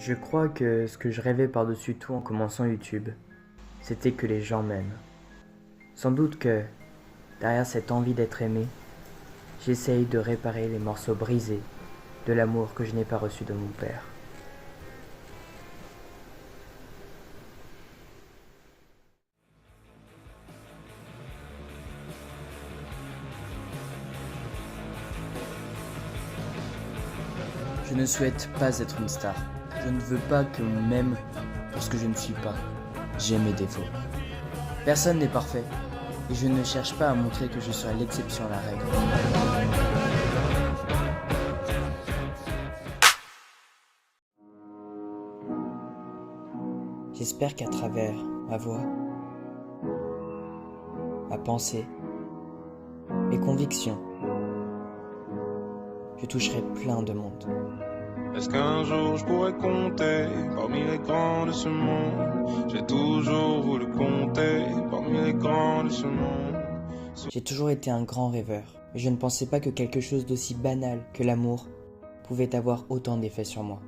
Je crois que ce que je rêvais par-dessus tout en commençant YouTube, c'était que les gens m'aiment. Sans doute que, derrière cette envie d'être aimé, j'essaye de réparer les morceaux brisés de l'amour que je n'ai pas reçu de mon père. Je ne souhaite pas être une star. Je ne veux pas que l'on m'aime pour ce que je ne suis pas. J'ai mes défauts. Personne n'est parfait, et je ne cherche pas à montrer que je serai l'exception à la règle. J'espère qu'à travers ma voix, ma pensée, mes convictions, je toucherai plein de monde. Est-ce qu'un jour je pourrais compter parmi les grands de ce monde? J'ai toujours voulu compter parmi les grands de ce monde. J'ai toujours été un grand rêveur, mais je ne pensais pas que quelque chose d'aussi banal que l'amour pouvait avoir autant d'effet sur moi,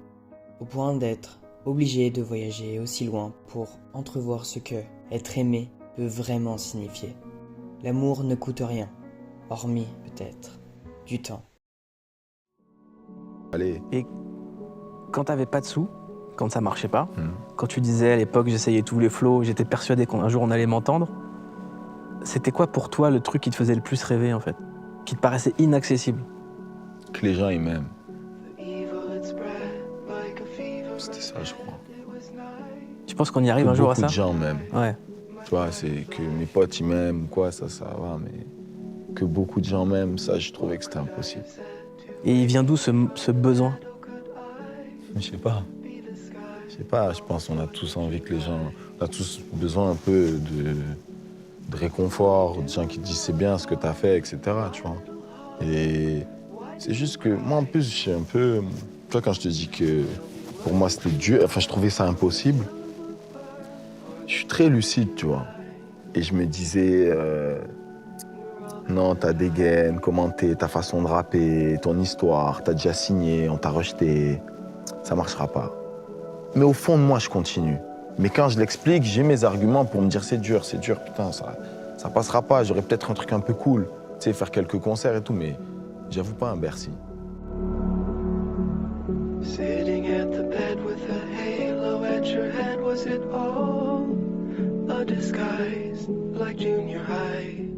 au point d'être obligé de voyager aussi loin pour entrevoir ce que être aimé peut vraiment signifier. L'amour ne coûte rien, hormis peut-être du temps. Allez. Et quand t'avais pas de sous, quand ça marchait pas, quand tu disais à l'époque j'essayais tous les flows, j'étais persuadé qu'un jour on allait m'entendre, c'était quoi pour toi le truc qui te faisait le plus rêver en fait? Qui te paraissait inaccessible? Que les gens ils m'aiment. C'était ça, je crois. Tu penses qu'on y arrive Que un jour à beaucoup ça? de gens m'aiment. Ouais. Tu vois, c'est que mes potes ils m'aiment ou quoi, ça va, mais que beaucoup de gens m'aiment, ça, je trouvais que c'était impossible. Et il vient d'où ce besoin? Je sais pas. Je sais pas, je pense qu'on a tous envie que les gens... On a tous besoin un peu de réconfort, de gens qui te disent c'est bien ce que t'as fait, etc. Tu vois. Et c'est juste que moi, en plus, je suis un peu... Tu vois, quand je te dis que pour moi, c'était dur, enfin, je trouvais ça impossible, je suis très lucide, tu vois. Et je me disais... non, ta dégaine, comment t'es, ta façon de rapper, ton histoire, t'as déjà signé, on t'a rejeté, ça marchera pas. Mais au fond de moi, je continue. Mais quand je l'explique, j'ai mes arguments pour me dire c'est dur, putain, ça passera pas, j'aurais peut-être un truc un peu cool, tu sais, faire quelques concerts et tout, mais j'avoue pas un Bercy. Sitting at the bed with a halo at your head, was it all a disguise like junior high?